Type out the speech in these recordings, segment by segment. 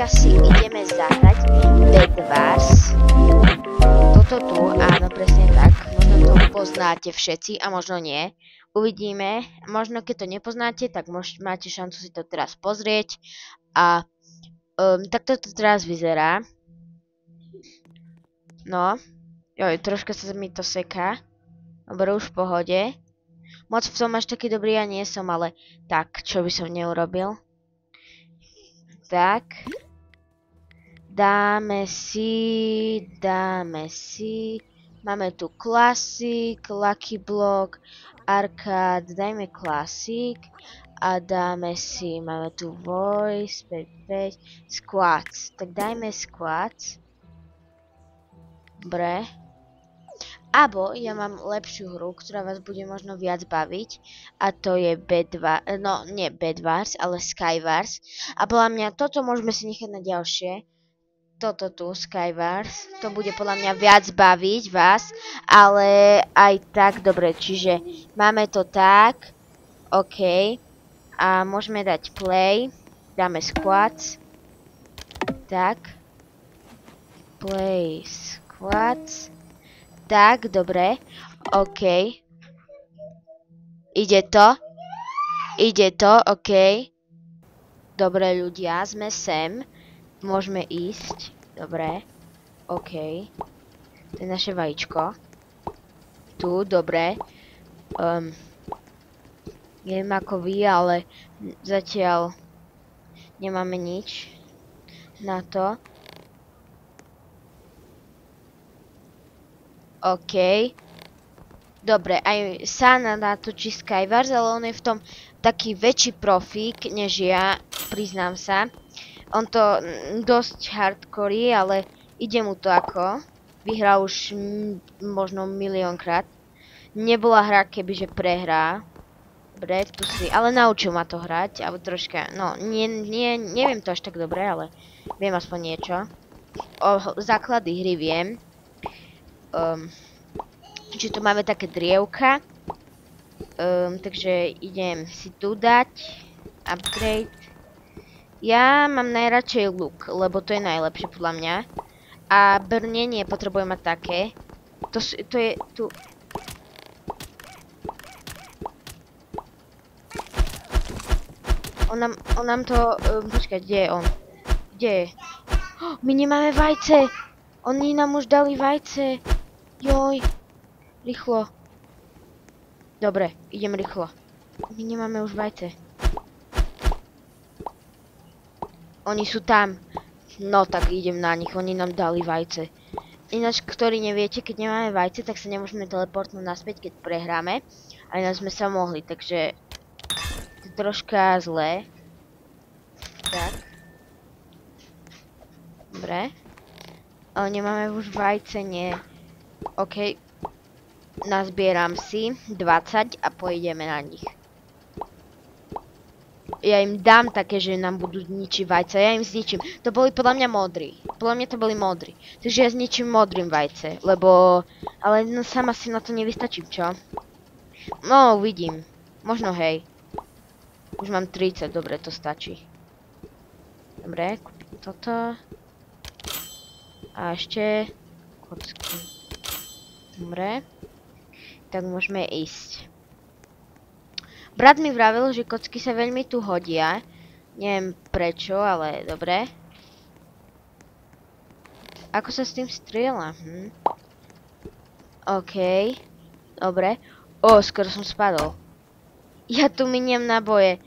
dneska si ideme zahrať Bed Wars. Toto tu, áno, presne tak. Možno to poznáte všetci a možno nie. Uvidíme. Možno keď to nepoznáte, tak máte šancu si to teraz pozrieť. A takto to teraz vyzerá. No. Joj, troška sa mi to seká. Dobre, už v pohode. Moc v tom až taký dobrý ja nie som, ale tak, čo by som neurobil. Tak. Dáme si. Máme tu Classic, Lucky Block, Arcade, dajme Classic. A dáme si, máme tu Voice, 5, Squats. Tak dajme Squats. Dobre. Abo ja mám lepšiu hru, ktorá vás bude možno viac baviť. A to je Bed Wars, no nie Bed Wars, ale Skywars. A podľa mňa toto môžeme si nechať na ďalšie. Toto tu, Skywars. To bude podľa mňa viac baviť vás. Ale aj tak, dobre, čiže máme to tak. OK. A môžeme dať play. Dáme squats. Tak. Play squats. Tak, dobre. OK. Ide to, OK. Dobre, ľudia, sme sem. Môžeme ísť. Dobre. OK. To je naše vajíčko. Tu, dobre. Neviem ako vy, ale zatiaľ nemáme nič na to. OK. Dobre, aj Sana natočí Skywars, ale on je v tom taký väčší profík, než ja, priznám sa. On to dosť hardcore, ale ide mu to ako. Vyhral už možno miliónkrát. Nebola hra, kebyže prehrá. Dobre, tu si, ale naučil ma to hrať, alebo troška, no, neviem to až tak dobre, ale viem aspoň niečo. O základy hry viem. Čiže tu máme také drievka. Takže idem si tu dať. Upgrade. Ja mám najradšej luk, lebo to je najlepšie podľa mňa. A brnenie potrebujem mať také. To je tu. On nám to... počkaj, kde je on? Kde je? My nemáme vajce! Oni nám už dali vajce. Joj. Rýchlo. Dobre, idem rýchlo. My nemáme už vajce. Oni sú tam. No tak idem na nich, oni nám dali vajce. Ináč, ktorí neviete, keď nemáme vajce, tak sa nemôžeme teleportnúť naspäť, keď prehráme. A ináč sme sa mohli, takže... To je troška zlé. Tak. Dobre. Ale nemáme už vajce, nie. OK. Nazbieram si 20 a pôjdeme na nich. Ja im dám také, že nám budú ničiť vajce. Ja im zničím. To boli podľa mňa modrí. Podľa mňa to boli modrí. Takže ja zničím modrým vajce. Lebo... Ale no, sama si na to nevystačím, čo? No, uvidím. Možno hej. Už mám 30, dobre, to stačí. Dobre, kúpim toto. A ešte... kocky. Dobre. Tak môžeme ísť. Brat mi vravil, že kocky sa veľmi tu hodia. Neviem prečo, ale dobre. Ako sa s tým strieľa? OK. Dobre. Skoro som spadol. Ja tu miniem naboje.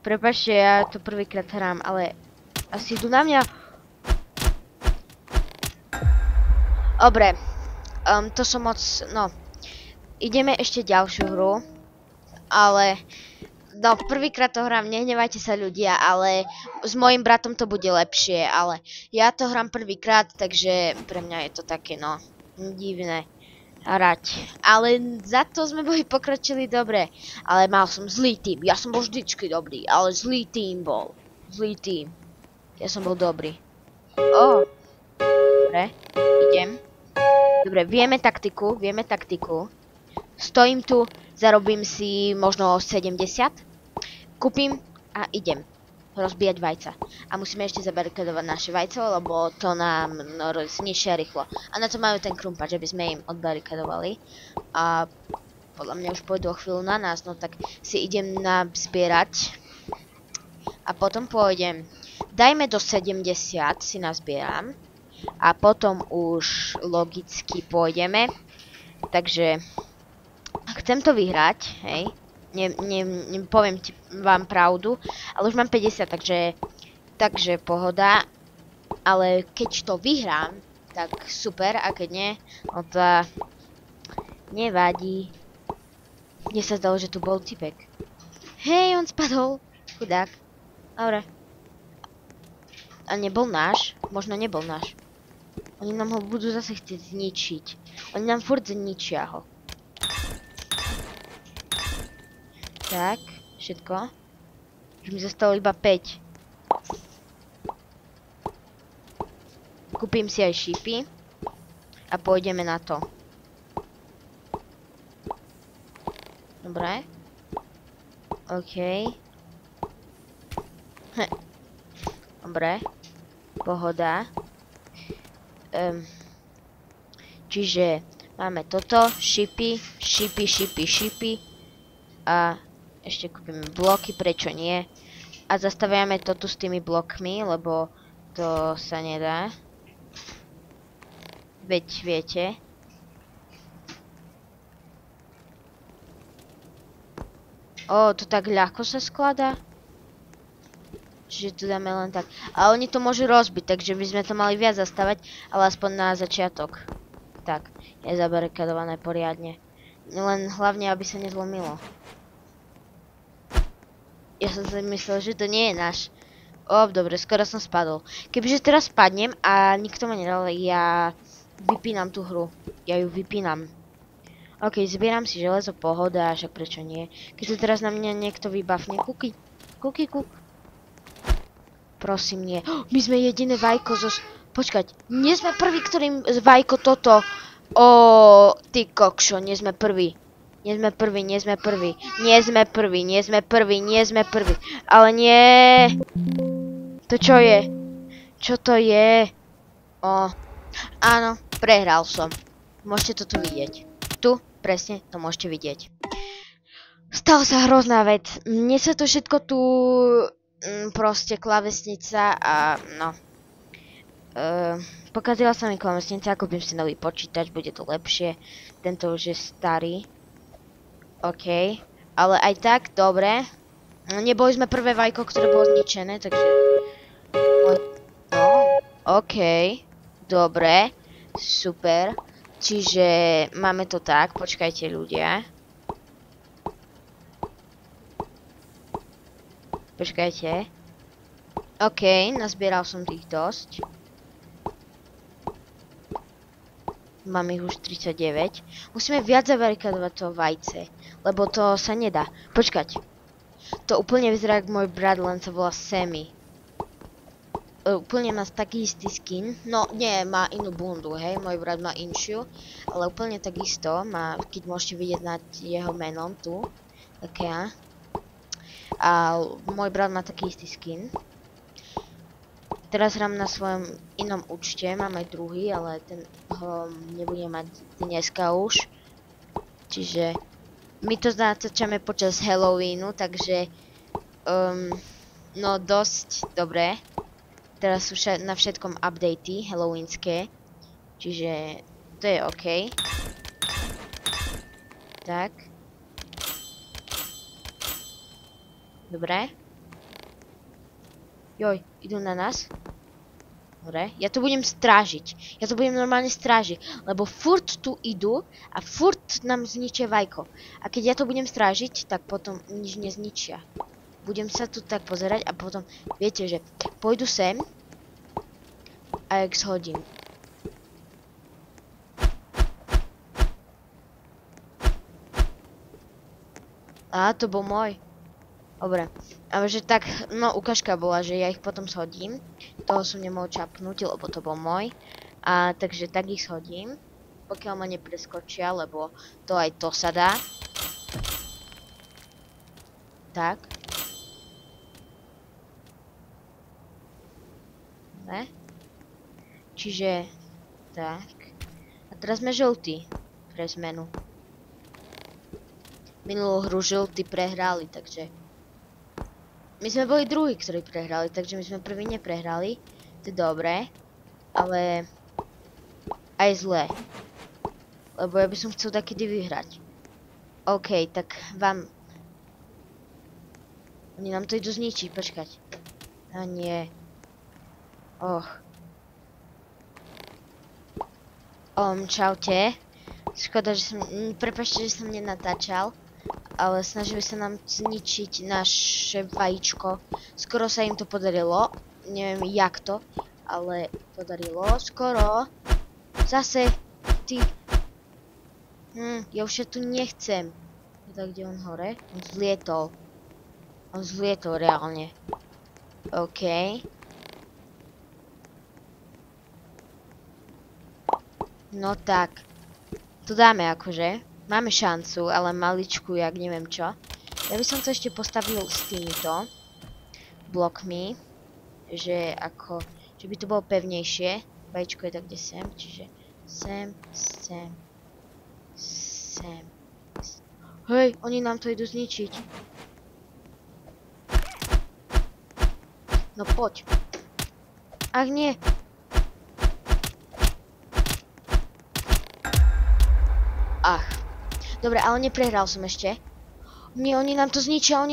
Prepáčte, ja to prvýkrát hrám, ale... Asi idú na mňa. Dobre. To som moc... No. Ideme ešte ďalšiu hru. Ale... No, prvýkrát to hrám, nehnevajte sa ľudia, ale s mojim bratom to bude lepšie, ale ja to hrám prvýkrát, takže pre mňa je to také, no, divné hrať. Ale za to sme boli pokročili dobre, ale mal som zlý tým, ja som bol vždycky dobrý, ale zlý tým bol, zlý tým. Ja som bol dobrý. Dobre, idem. Dobre, vieme taktiku. Stojím tu, zarobím si možno 70. Kúpim a idem. rozbíjať vajca. A musíme ešte zabarikadovať naše vajce, lebo to nám zničia rýchlo. A na to majú ten krumpač, aby sme im odbarikadovali. A podľa mňa už pôjdu o chvíľu na nás, no tak si idem nazbierať. A potom pôjdem. Dajme do 70 si nazbieram. A potom už logicky pôjdeme. Takže chcem to vyhrať, hej. Poviem vám pravdu, ale už mám 50, takže pohoda. Ale keď to vyhrám, tak super, a keď nie, no to nevadí. Mne sa zdalo, že tu bol typek. Hej, on spadol, chudák. Dobre. A nebol náš? Možno nebol náš. Oni nám ho budú zase chcieť zničiť. Oni nám furt zničia ho. Tak, všetko. Už mi zostalo iba 5. Kúpim si aj šípy. A pôjdeme na to. Dobre. OK. Dobre. Pohoda. Čiže máme toto. Šípy. A ešte kúpime bloky, prečo nie. A zastaviame to tu s tými blokmi, lebo to sa nedá. Veď viete. To tak ľahko sa skladá. Čiže to dáme len tak. A oni to môžu rozbiť, takže by sme to mali viac zastavať, ale aspoň na začiatok. Tak, je zabarikadované poriadne. Len hlavne, aby sa nezlomilo. Ja som si myslel, že to nie je náš. Dobre, skoro som spadol. Kebyže teraz spadnem a nikto ma nedal, ja vypínam tú hru. Ja ju vypínam. OK, zbieram si železo, pohoda, však prečo nie. Keď to teraz na mňa niekto vybafne. Kúky. Prosím, nie. My sme jediné vajko Počkať, nie sme prví, ktorým vajko toto. Ty kokšo, nie sme prví. Nie sme prví. Ale nie. To čo je? Čo to je? Áno, prehral som. Môžete to tu vidieť. Tu, presne, to môžete vidieť. Stala sa hrozná vec. Mne sa to všetko tu... proste klávesnica a no. Pokazila sa mi klávesnica, kúpim si nový počítač, bude to lepšie. Tento už je starý. OK, ale aj tak, dobre. Neboli sme prvé vajko, ktoré bolo zničené, takže... OK, dobre, super. Čiže máme to tak, počkajte ľudia. Počkajte. OK, nazbieral som tých dosť. Mám ich už 39. Musíme viac zabarikadovať to vajce, lebo to sa nedá. Počkať. To úplne vyzerá, ako môj brat, len sa volá Sammy. Úplne má taký istý skin. No, nie, má inú bundu, hej. Môj brat má inšiu, ale úplne takisto má, keď môžete vidieť nad jeho menom tu. Tak ja. A môj brat má taký istý skin. Teraz hrám na svojom inom účte, mám aj druhý, ale ten ho nebudem mať dneska už. Čiže my to natáčame počas Halloweenu, takže no dosť dobré. Teraz sú na všetkom updaty halloweenské, čiže to je OK. Tak. Dobre. Joj, idú na nás. Dobre, ja to budem strážiť. Ja to budem normálne strážiť, lebo furt tu idú a furt nám zničia vajko. A keď ja to budem strážiť, tak potom nič nezničia. Budem sa tu tak pozerať a potom, viete, že pôjdu sem a jak shodím. To bol môj. Dobre, ale že tak, no ukážka bola, že ja ich potom shodím. Toho som nemohol čapnúť, lebo to bol môj. A takže tak ich shodím, pokiaľ ma nepreskočia, lebo to aj to sa dá. Tak. Ne? Čiže... Tak. A teraz sme žltí. Pre zmenu. Minulú hru žltí prehrali, takže... My sme boli druhí, ktorí prehrali, takže my sme prvý neprehrali. To je dobré. Ale... Aj zlé. Lebo ja by som chcel takedy vyhrať. OK, tak vám... Oni nám to idú zničiť, počkať. A nie. Och. Čaute. Škoda, že som... Prepáčte, že som nenatáčal. Ale snažili sa nám zničiť naše vajíčko. Skoro sa im to podarilo. Neviem jak to, ale podarilo. Skoro. Zase. Ty. Ja už tu nechcem. Tak, kde on hore? On zlietol. On zlietol reálne. OK. No tak. To dáme akože. Máme šancu, ale maličku, jak neviem čo. Ja by som to ešte postavil s týmito blokmi. Že ako... Že by to bolo pevnejšie. Vajíčko je tak kde sem, čiže... Sem. Hej, oni nám to idú zničiť. No poď. Ach nie. Ach. Dobre, ale neprehral som ešte. Nie, oni nám to zničia,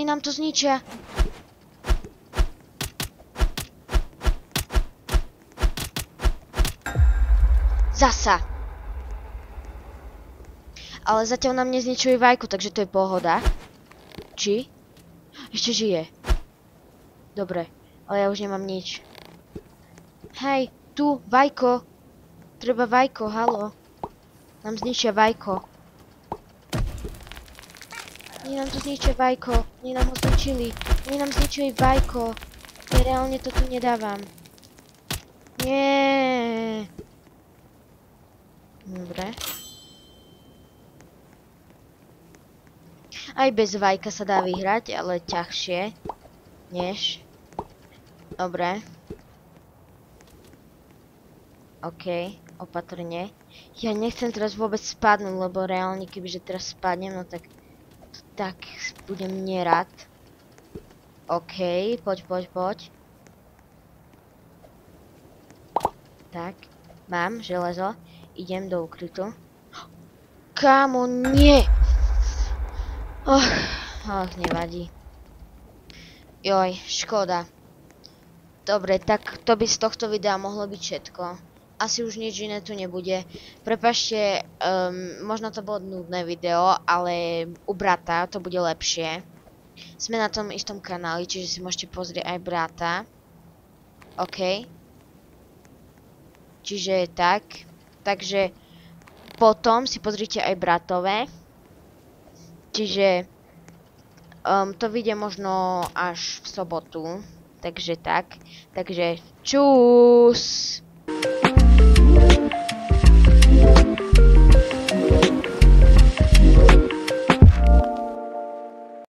Zasa. Ale zatiaľ nám nezničili vajku, takže to je pohoda. Či? Ešte žije. Dobre, ale ja už nemám nič. Hej, tu, vajko. Treba vajko, halo. Nám zničia vajko. Oni nám to zničia vajko. Oni nám ho zničili. Oni nám zničili vajko. Ja reálne to tu nedávam. Nie. Dobre. Aj bez vajka sa dá vyhrať, ale ťažšie. Než. Dobre. OK, opatrne. Ja nechcem teraz vôbec spadnúť, lebo reálne kebyže teraz spadnem, no tak... Tak budem nerad. OK, poď. Tak, mám železo. Idem do ukrytu. Kámo, nie! Nevadí. Joj, škoda. Dobre, tak to by z tohto videa mohlo byť všetko. Asi už nič iné tu nebude. Prepáčte, možno to bolo nudné video, ale u brata to bude lepšie. Sme na tom istom kanáli, čiže si môžete pozrieť aj brata. OK. Čiže tak. Takže potom si pozrite aj bratové. Čiže to vyjde možno až v sobotu. Takže tak. Takže čus!